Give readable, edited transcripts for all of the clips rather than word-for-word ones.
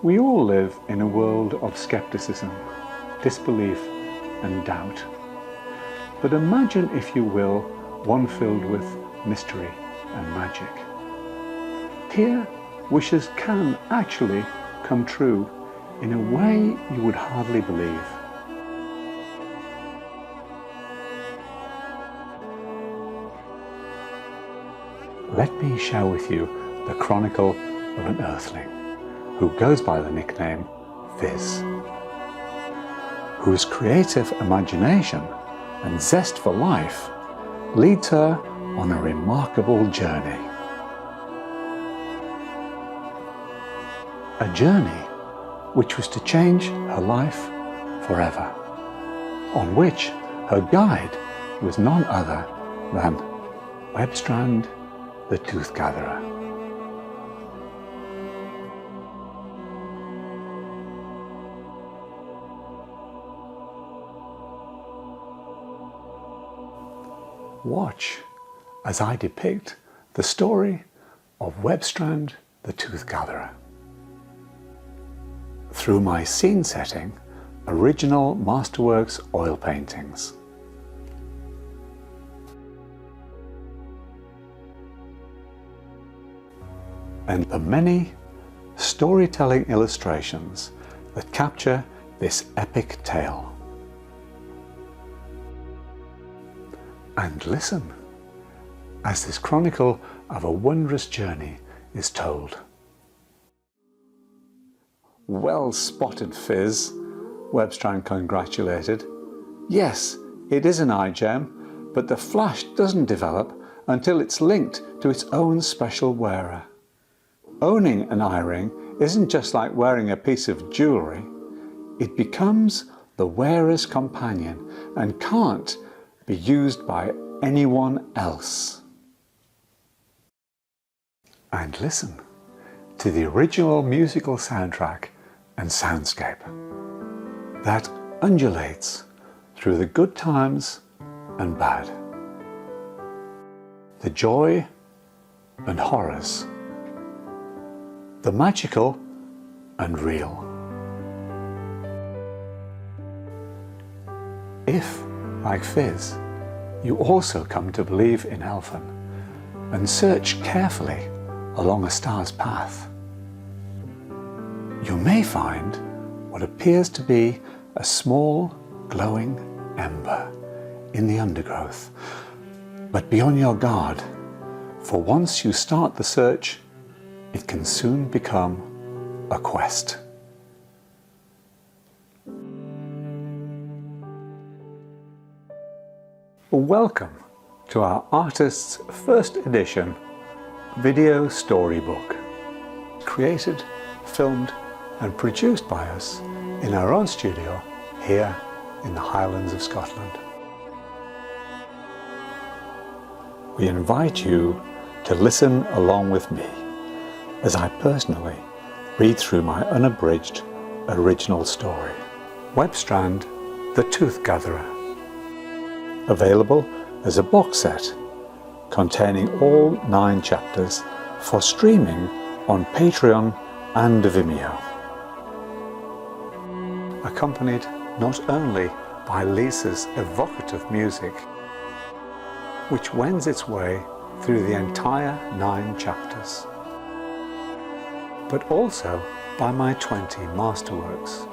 We all live in a world of scepticism, disbelief and doubt. But imagine, if you will, one filled with mystery and magic. Here, wishes can actually come true in a way you would hardly believe. Let me share with you the chronicle of an Earthling who goes by the nickname Fizz, whose creative imagination and zest for life leads her on a remarkable journey. A journey which was to change her life forever, on which her guide was none other than Webstrand the Tooth Gatherer. Watch as I depict the story of Webstrand the Tooth Gatherer through my scene setting, original Masterworks oil paintings. And the many storytelling illustrations that capture this epic tale. And listen as this chronicle of a wondrous journey is told. Well spotted, Fizz, Webstrand congratulated. Yes, it is an eye gem, but the flash doesn't develop until it's linked to its own special wearer. Owning an eye ring isn't just like wearing a piece of jewellery. It becomes the wearer's companion and can't be used by anyone else. And listen to the original musical soundtrack and soundscape that undulates through the good times and bad, the joy and horrors, the magical and real. If, like Fizz, you also come to believe in Elphen and search carefully along a star's path, you may find what appears to be a small glowing ember in the undergrowth. But be on your guard, for once you start the search, it can soon become a quest. Welcome to our artist's first edition video storybook, created, filmed and produced by us in our own studio here in the Highlands of Scotland. We invite you to listen along with me as I personally read through my unabridged original story, Webstrand the Tooth Gatherer, available as a box set containing all 9 chapters for streaming on Patreon and Vimeo, accompanied not only by Lisa's evocative music, which wends its way through the entire 9 chapters, but also by my 20 masterworks,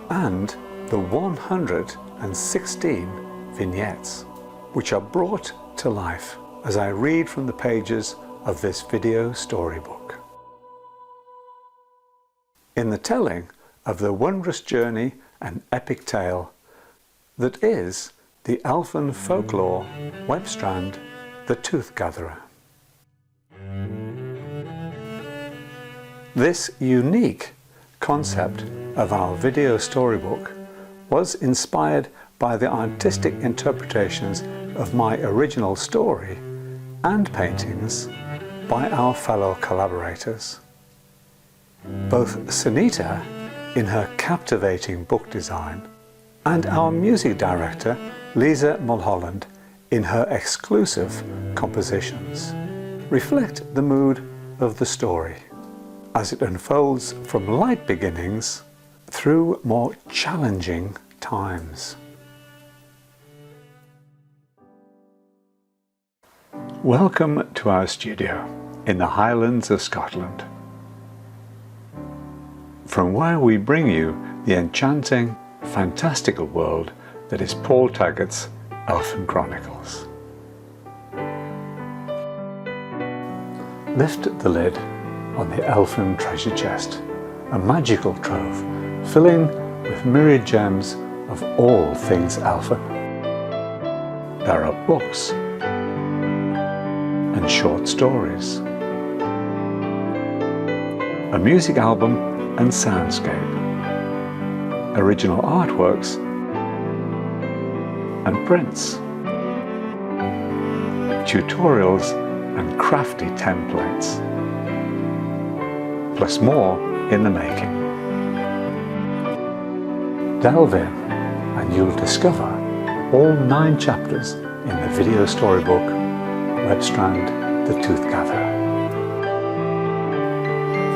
and the 116 vignettes, which are brought to life as I read from the pages of this video storybook. In the telling of the wondrous journey and epic tale that is the Elphen folklore Webstrand the Tooth Gatherer. This unique concept of our video storybook was inspired by the artistic interpretations of my original story and paintings by our fellow collaborators. Both Sunita in her captivating book design and our music director Lisa Mulholland in her exclusive compositions reflect the mood of the story as it unfolds from light beginnings through more challenging times. Welcome to our studio in the Highlands of Scotland, from where we bring you the enchanting, fantastical world that is Paul Taggart's Elphen Chronicles. Lift the lid on the elfin treasure chest, a magical trove filling with myriad gems of all things elfin. There are books and short stories, a music album and soundscape, original artworks and prints, tutorials and crafty templates, plus more in the making. Delve in and you'll discover all 9 chapters in the video storybook Webstrand the Tooth Gatherer.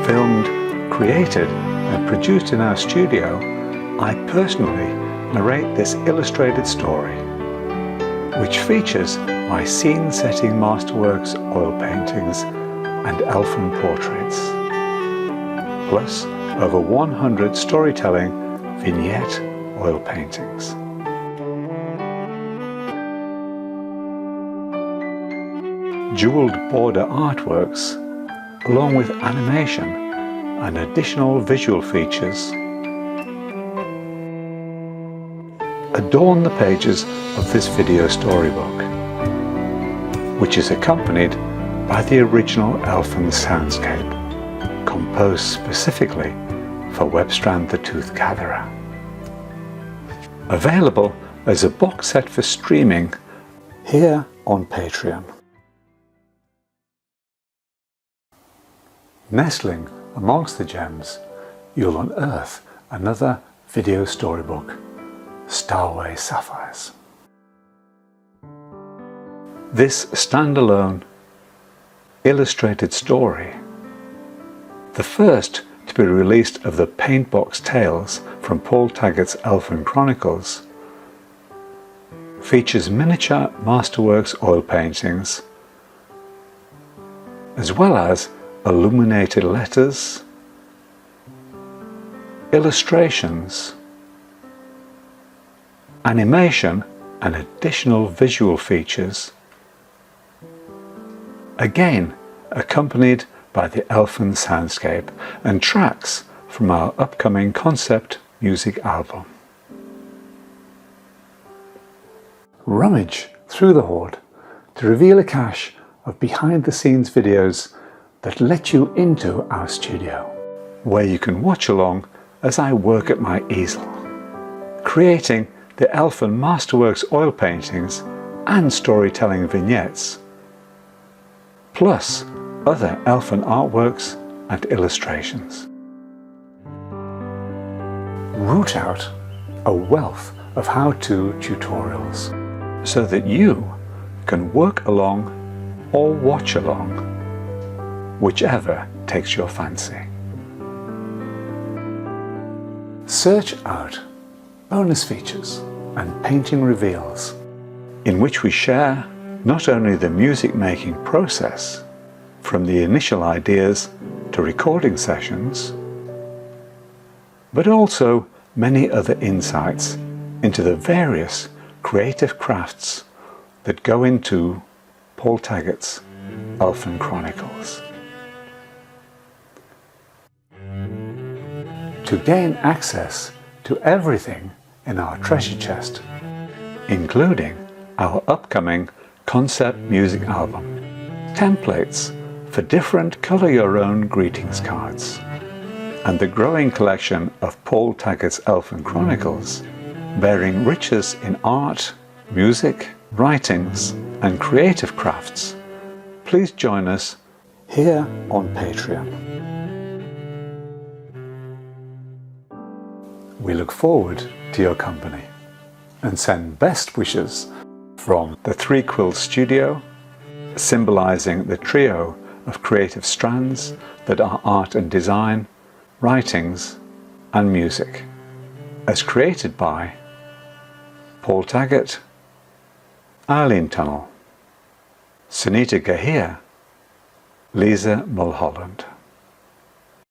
Filmed, created and produced in our studio, I personally narrate this illustrated story, which features my scene-setting masterworks, oil paintings and elfin portraits, plus over 100 storytelling vignette oil paintings. Jeweled border artworks, along with animation and additional visual features, adorn the pages of this video storybook, which is accompanied by the original elfin soundscape, composed specifically for Webstrand the Tooth Gatherer. Available as a box set for streaming here on Patreon. Nestling amongst the gems, you'll unearth another video storybook, Starway Sapphires. This standalone illustrated story, the first to be released of the Paintbox Tales from Paul Taggart's Elphen Chronicles, features miniature masterworks oil paintings, as well as illuminated letters, illustrations, animation and additional visual features, again accompanied by the elfin soundscape and tracks from our upcoming concept music album. Rummage through the hoard to reveal a cache of behind-the-scenes videos that let you into our studio, where you can watch along as I work at my easel, creating the Elfin Masterworks oil paintings and storytelling vignettes, plus other elfin artworks and illustrations. Root out a wealth of how-to tutorials so that you can work along or watch along, whichever takes your fancy. Search out bonus features and painting reveals, in which we share not only the music making process, from the initial ideas to recording sessions, but also many other insights into the various creative crafts that go into Paul Taggart's Elphen Chronicles. To gain access to everything in our treasure chest, including our upcoming concept music album, templates for different colour your own greetings cards, and the growing collection of Paul Taggart's Elphen Chronicles, bearing riches in art, music, writings and creative crafts, please join us here on Patreon. We look forward to your company and send best wishes from the Three Quill Studio, symbolising the trio of creative strands that are art and design, writings and music, as created by Paul Taggart, Eileen Tunnell, Sunita Gahir, Lisa Mulholland.